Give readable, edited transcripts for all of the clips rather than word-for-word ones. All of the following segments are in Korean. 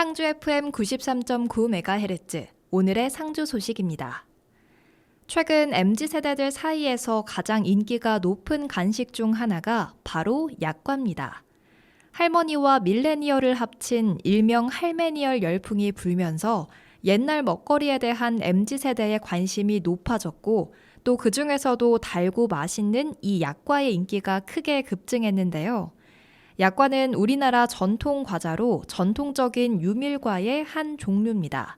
상주 FM 93.9MHz, 오늘의 상주 소식입니다. 최근 MZ세대들 사이에서 가장 인기가 높은 간식 중 하나가 바로 약과입니다. 할머니와 밀레니얼을 합친 일명 할메니얼 열풍이 불면서 옛날 먹거리에 대한 MZ세대의 관심이 높아졌고, 또 그중에서도 달고 맛있는 이 약과의 인기가 크게 급증했는데요. 약과는 우리나라 전통 과자로 전통적인 유밀과의 한 종류입니다.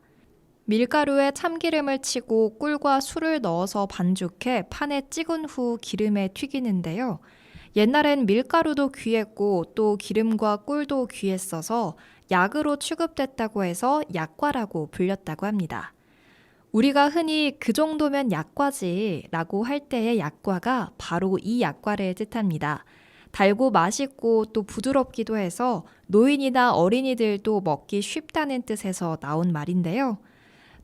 밀가루에 참기름을 치고 꿀과 술을 넣어서 반죽해 판에 찍은 후 기름에 튀기는데요. 옛날엔 밀가루도 귀했고 또 기름과 꿀도 귀했어서 약으로 취급됐다고 해서 약과라고 불렸다고 합니다. 우리가 흔히 그 정도면 약과지 라고 할 때의 약과가 바로 이 약과를 뜻합니다. 달고 맛있고 또 부드럽기도 해서 노인이나 어린이들도 먹기 쉽다는 뜻에서 나온 말인데요.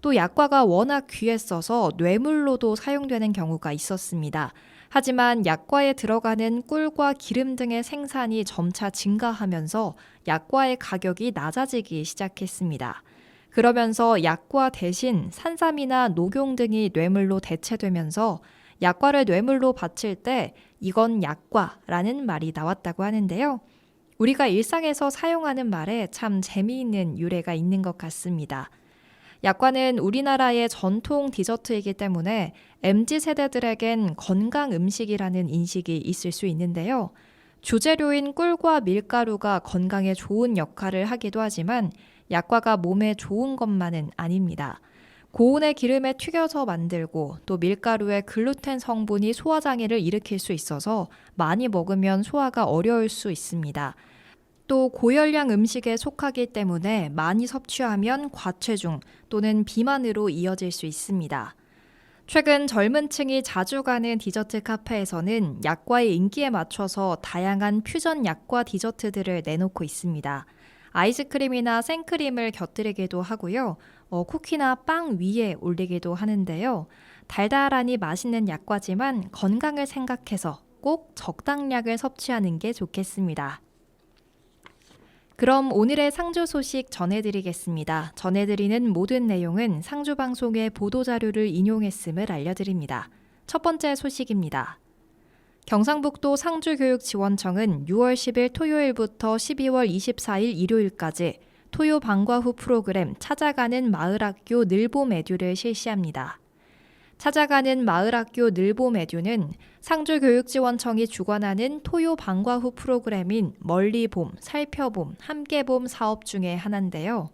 또 약과가 워낙 귀했어서 뇌물로도 사용되는 경우가 있었습니다. 하지만 약과에 들어가는 꿀과 기름 등의 생산이 점차 증가하면서 약과의 가격이 낮아지기 시작했습니다. 그러면서 약과 대신 산삼이나 녹용 등이 뇌물로 대체되면서 약과를 뇌물로 바칠 때 이건 약과라는 말이 나왔다고 하는데요. 우리가 일상에서 사용하는 말에 참 재미있는 유래가 있는 것 같습니다. 약과는 우리나라의 전통 디저트이기 때문에 MZ세대들에겐 건강 음식이라는 인식이 있을 수 있는데요. 주재료인 꿀과 밀가루가 건강에 좋은 역할을 하기도 하지만 약과가 몸에 좋은 것만은 아닙니다. 고온의 기름에 튀겨서 만들고 또 밀가루의 글루텐 성분이 소화장애를 일으킬 수 있어서 많이 먹으면 소화가 어려울 수 있습니다. 또 고열량 음식에 속하기 때문에 많이 섭취하면 과체중 또는 비만으로 이어질 수 있습니다. 최근 젊은 층이 자주 가는 디저트 카페에서는 약과의 인기에 맞춰서 다양한 퓨전 약과 디저트들을 내놓고 있습니다. 아이스크림이나 생크림을 곁들이기도 하고요. 쿠키나 빵 위에 올리기도 하는데요. 달달하니 맛있는 약과지만 건강을 생각해서 꼭 적당량을 섭취하는 게 좋겠습니다. 그럼 오늘의 상주 소식 전해드리겠습니다. 전해드리는 모든 내용은 상주방송의 보도자료를 인용했음을 알려드립니다. 첫 번째 소식입니다. 경상북도 상주교육지원청은 6월 10일 토요일부터 12월 24일 일요일까지 토요 방과 후 프로그램 찾아가는 마을학교 늘봄 에듀를 실시합니다. 찾아가는 마을학교 늘봄 에듀는 상주교육지원청이 주관하는 토요 방과 후 프로그램인 멀리봄, 살펴봄, 함께봄 사업 중에 하나인데요.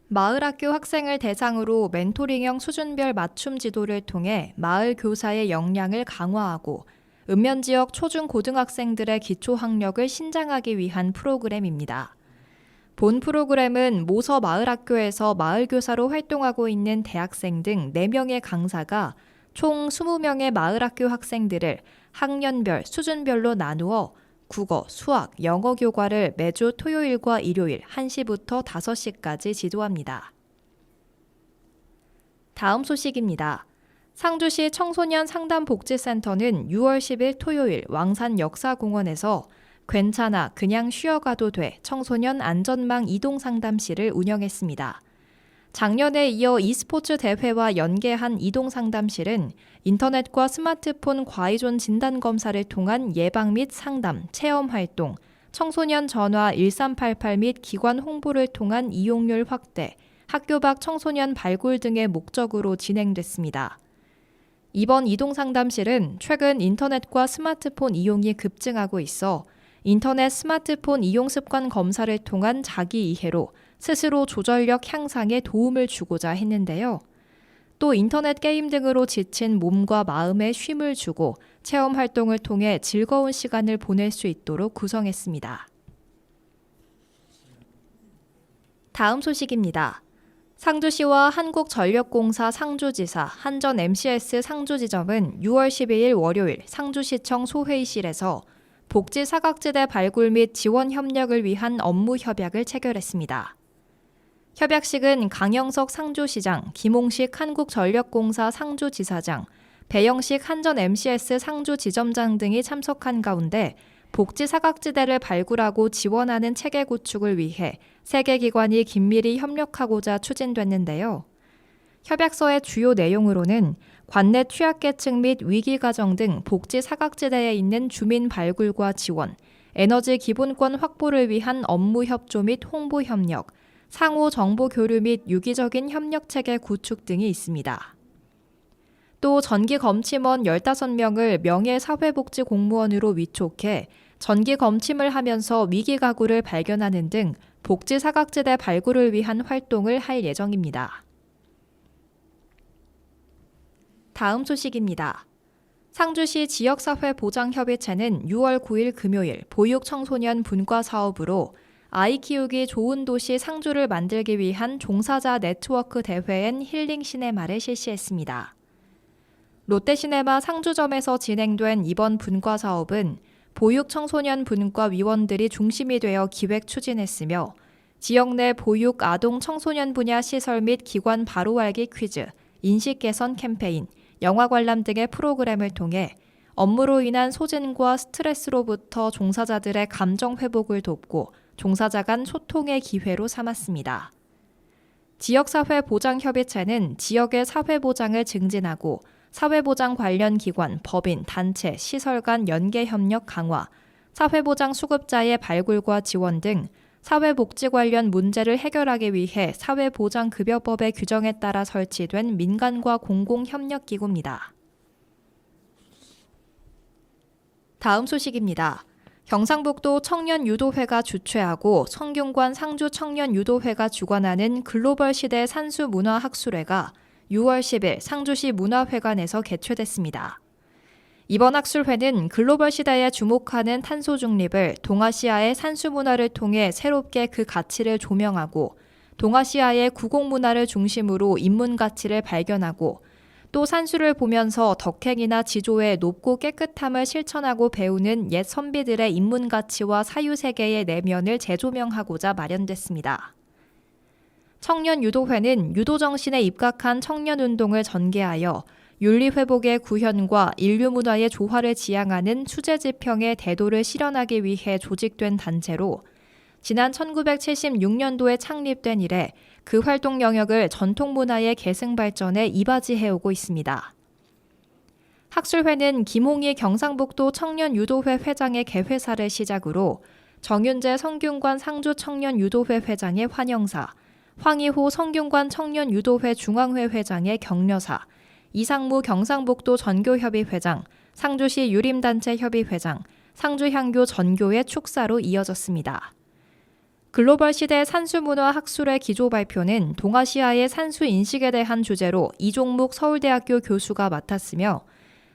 마을학교 학생을 대상으로 멘토링형 수준별 맞춤 지도를 통해 마을 교사의 역량을 강화하고 읍면지역 초중고등학생들의 기초학력을 신장하기 위한 프로그램입니다. 본 프로그램은 모서 마을학교에서 마을교사로 활동하고 있는 대학생 등 4명의 강사가 총 20명의 마을학교 학생들을 학년별, 수준별로 나누어 국어, 수학, 영어 교과를 매주 토요일과 일요일 1시부터 5시까지 지도합니다. 다음 소식입니다. 상주시 청소년 상담복지센터는 6월 10일 토요일 왕산 역사공원에서 괜찮아 그냥 쉬어가도 돼 청소년 안전망 이동상담실을 운영했습니다. 작년에 이어 e스포츠 대회와 연계한 이동상담실은 인터넷과 스마트폰 과의존 진단검사를 통한 예방 및 상담, 체험활동, 청소년 전화 1388 및 기관 홍보를 통한 이용률 확대, 학교 밖 청소년 발굴 등의 목적으로 진행됐습니다. 이번 이동상담실은 최근 인터넷과 스마트폰 이용이 급증하고 있어 인터넷 스마트폰 이용 습관 검사를 통한 자기 이해로 스스로 조절력 향상에 도움을 주고자 했는데요. 또 인터넷 게임 등으로 지친 몸과 마음에 쉼을 주고 체험 활동을 통해 즐거운 시간을 보낼 수 있도록 구성했습니다. 다음 소식입니다. 상주시와 한국전력공사 상주지사, 한전 MCS 상주지점은 6월 12일 월요일 상주시청 소회의실에서 복지 사각지대 발굴 및 지원 협력을 위한 업무 협약을 체결했습니다. 협약식은 강영석 상주시장, 김홍식 한국전력공사 상주지사장, 배영식 한전 MCS 상주지점장 등이 참석한 가운데 복지 사각지대를 발굴하고 지원하는 체계 구축을 위해 세 개 기관이 긴밀히 협력하고자 추진됐는데요. 협약서의 주요 내용으로는 관내 취약계층 및 위기가정 등 복지 사각지대에 있는 주민 발굴과 지원, 에너지 기본권 확보를 위한 업무 협조 및 홍보 협력, 상호 정보 교류 및 유기적인 협력체계 구축 등이 있습니다. 또 전기검침원 15명을 명예사회복지 공무원으로 위촉해 전기검침을 하면서 위기가구를 발견하는 등 복지 사각지대 발굴을 위한 활동을 할 예정입니다. 다음 소식입니다. 상주시 지역사회보장협의체는 6월 9일 금요일 보육청소년 분과 사업으로 아이 키우기 좋은 도시 상주를 만들기 위한 종사자 네트워크 대회인 힐링시네마를 실시했습니다. 롯데시네마 상주점에서 진행된 이번 분과 사업은 보육청소년 분과 위원들이 중심이 되어 기획 추진했으며 지역 내 보육 아동 청소년 분야 시설 및 기관 바로 알기 퀴즈, 인식 개선 캠페인, 영화 관람 등의 프로그램을 통해 업무로 인한 소진과 스트레스로부터 종사자들의 감정 회복을 돕고 종사자 간 소통의 기회로 삼았습니다. 지역사회보장협의체는 지역의 사회보장을 증진하고 사회보장 관련 기관, 법인, 단체, 시설 간 연계 협력 강화, 사회보장 수급자의 발굴과 지원 등 사회복지 관련 문제를 해결하기 위해 사회보장급여법의 규정에 따라 설치된 민간과 공공협력기구입니다. 다음 소식입니다. 경상북도 청년유도회가 주최하고 성균관 상주청년유도회가 주관하는 글로벌 시대 산수문화학술회가 6월 10일 상주시 문화회관에서 개최됐습니다. 이번 학술회는 글로벌 시대에 주목하는 탄소 중립을 동아시아의 산수 문화를 통해 새롭게 그 가치를 조명하고 동아시아의 구공 문화를 중심으로 인문 가치를 발견하고 또 산수를 보면서 덕행이나 지조의 높고 깨끗함을 실천하고 배우는 옛 선비들의 인문 가치와 사유세계의 내면을 재조명하고자 마련됐습니다. 청년유도회는 유도정신에 입각한 청년운동을 전개하여 윤리회복의 구현과 인류문화의 조화를 지향하는 수재지평의 대도를 실현하기 위해 조직된 단체로 지난 1976년도에 창립된 이래 그 활동 영역을 전통문화의 계승 발전에 이바지해오고 있습니다. 학술회는 김홍희 경상북도 청년유도회 회장의 개회사를 시작으로 정윤재 성균관 상주청년유도회 회장의 환영사, 황희호 성균관 청년유도회 중앙회 회장의 격려사, 이상무 경상북도 전교협의 회장, 상주시 유림단체협의 회장, 상주향교 전교의 축사로 이어졌습니다. 글로벌 시대 산수문화 학술의 기조 발표는 동아시아의 산수 인식에 대한 주제로 이종묵 서울대학교 교수가 맡았으며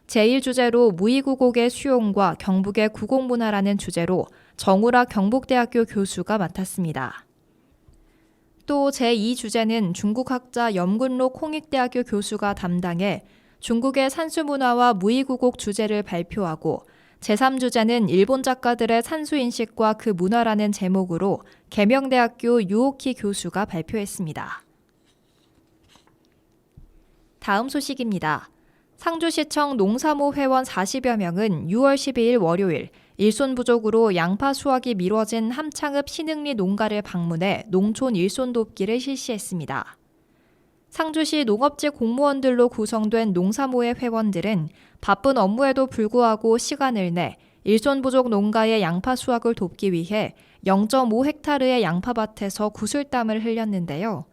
제1주제로 무이구곡의 수용과 경북의 구공문화라는 주제로 정우락 경북대학교 교수가 맡았습니다. 또 제2주제는 중국학자 염근록 홍익대학교 교수가 담당해 중국의 산수문화와 무이구곡 주제를 발표하고 제3주제는 일본 작가들의 산수인식과 그 문화라는 제목으로 계명대학교 유오키 교수가 발표했습니다. 다음 소식입니다. 상주시청 농사모 회원 40여 명은 6월 12일 월요일 일손 부족으로 양파 수확이 미뤄진 함창읍 신흥리 농가를 방문해 농촌 일손 돕기를 실시했습니다. 상주시 농업지 공무원들로 구성된 농사모의 회원들은 바쁜 업무에도 불구하고 시간을 내 일손 부족 농가의 양파 수확을 돕기 위해 0.5헥타르의 양파밭에서 구슬땀을 흘렸는데요.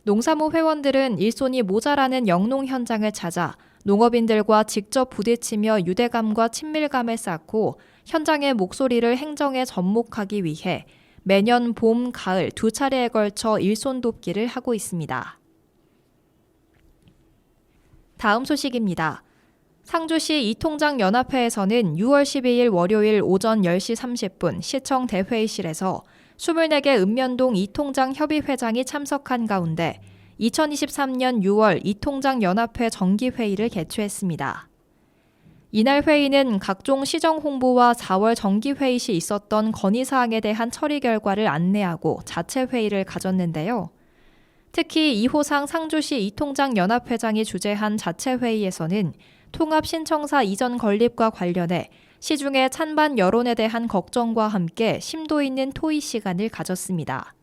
농사모 회원들은 일손이 모자라는 영농 현장을 찾아 농업인들과 직접 부딪히며 유대감과 친밀감을 쌓고 현장의 목소리를 행정에 접목하기 위해 매년 봄, 가을 두 차례에 걸쳐 일손 돕기를 하고 있습니다. 다음 소식입니다. 상주시 이통장 연합회에서는 6월 12일 월요일 오전 10시 30분 시청 대회의실에서 24개 읍면동 이통장 협의회장이 참석한 가운데 2023년 6월 이통장 연합회 정기회의를 개최했습니다. 이날 회의는 각종 시정 홍보와 4월 정기회의 시 있었던 건의사항에 대한 처리 결과를 안내하고 자체 회의를 가졌는데요. 특히 이호상 상주시 이통장 연합회장이 주재한 자체 회의에서는 통합 신청사 이전 건립과 관련해 시중의 찬반 여론에 대한 걱정과 함께 심도 있는 토의 시간을 가졌습니다.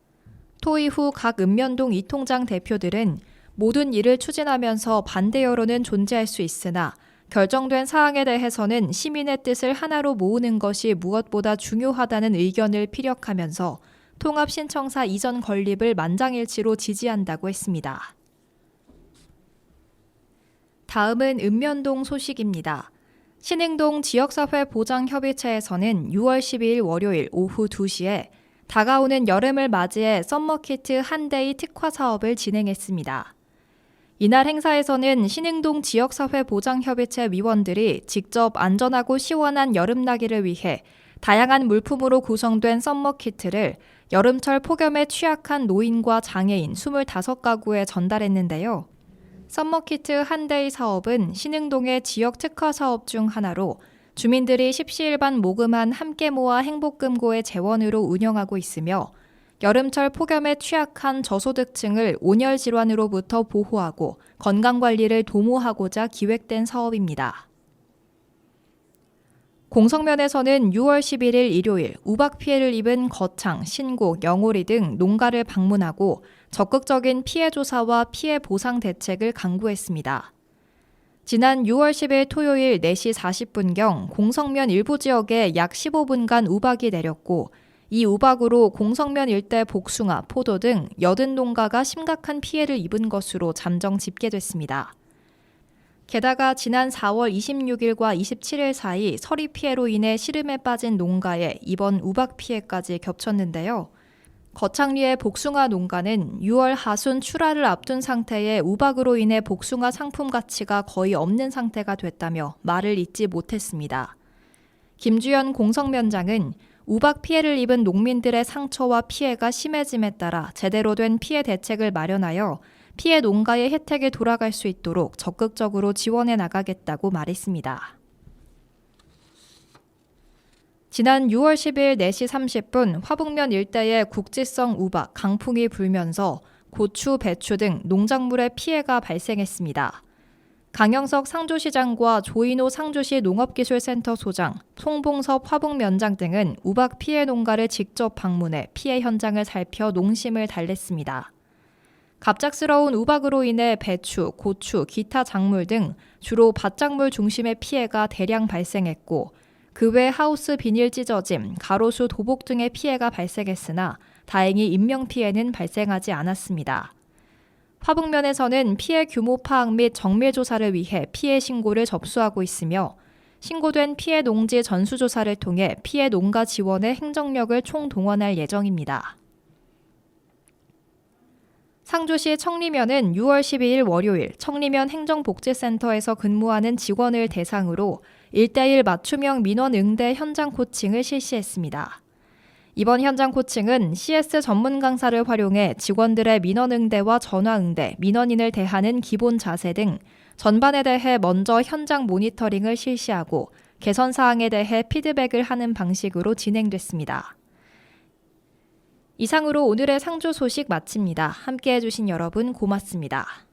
토의 후 각 읍면동 이통장 대표들은 모든 일을 추진하면서 반대 여론은 존재할 수 있으나 결정된 사항에 대해서는 시민의 뜻을 하나로 모으는 것이 무엇보다 중요하다는 의견을 피력하면서 통합신청사 이전 건립을 만장일치로 지지한다고 했습니다. 다음은 읍면동 소식입니다. 신흥동 지역사회 보장협의체에서는 6월 12일 월요일 오후 2시에 다가오는 여름을 맞이해 썸머키트 한 대의 특화 사업을 진행했습니다. 이날 행사에서는 신흥동 지역사회 보장협의체 위원들이 직접 안전하고 시원한 여름나기를 위해 다양한 물품으로 구성된 썸머키트를 여름철 폭염에 취약한 노인과 장애인 25가구에 전달했는데요. 썸머키트 한 대의 사업은 신흥동의 지역 특화 사업 중 하나로 주민들이 십시일반 모금한 함께 모아 행복금고의 재원으로 운영하고 있으며 여름철 폭염에 취약한 저소득층을 온열 질환으로부터 보호하고 건강관리를 도모하고자 기획된 사업입니다. 공성면에서는 6월 11일 일요일 우박 피해를 입은 거창, 신곡, 영오리 등 농가를 방문하고 적극적인 피해 조사와 피해 보상 대책을 강구했습니다. 지난 6월 10일 토요일 4시 40분경 공성면 일부 지역에 약 15분간 우박이 내렸고 이 우박으로 공성면 일대 복숭아, 포도 등 80농가가 심각한 피해를 입은 것으로 잠정 집계됐습니다. 게다가 지난 4월 26일과 27일 사이 서리 피해로 인해 시름에 빠진 농가에 이번 우박 피해까지 겹쳤는데요. 거창리의 복숭아 농가는 6월 하순 출하를 앞둔 상태에 우박으로 인해 복숭아 상품 가치가 거의 없는 상태가 됐다며 말을 잇지 못했습니다. 김주연 공성면장은 우박 피해를 입은 농민들의 상처와 피해가 심해짐에 따라 제대로 된 피해 대책을 마련하여 피해 농가의 혜택에 돌아갈 수 있도록 적극적으로 지원해 나가겠다고 말했습니다. 지난 6월 10일 4시 30분 화북면 일대에 국지성 우박, 강풍이 불면서 고추, 배추 등 농작물의 피해가 발생했습니다. 강영석 상주시장과 조인호 상주시 농업기술센터 소장, 송봉섭 화북면장 등은 우박 피해 농가를 직접 방문해 피해 현장을 살펴 농심을 달랬습니다. 갑작스러운 우박으로 인해 배추, 고추, 기타 작물 등 주로 밭작물 중심의 피해가 대량 발생했고 그 외 하우스 비닐 찢어짐, 가로수 도복 등의 피해가 발생했으나 다행히 인명피해는 발생하지 않았습니다. 화북면에서는 피해 규모 파악 및 정밀 조사를 위해 피해 신고를 접수하고 있으며 신고된 피해 농지 전수조사를 통해 피해 농가 지원에 행정력을 총동원할 예정입니다. 상주시 청리면은 6월 12일 월요일 청리면 행정복지센터에서 근무하는 직원을 대상으로 1:1 맞춤형 민원 응대 현장 코칭을 실시했습니다. 이번 현장 코칭은 CS 전문 강사를 활용해 직원들의 민원 응대와 전화 응대, 민원인을 대하는 기본 자세 등 전반에 대해 먼저 현장 모니터링을 실시하고 개선 사항에 대해 피드백을 하는 방식으로 진행됐습니다. 이상으로 오늘의 상주 소식 마칩니다. 함께해 주신 여러분 고맙습니다.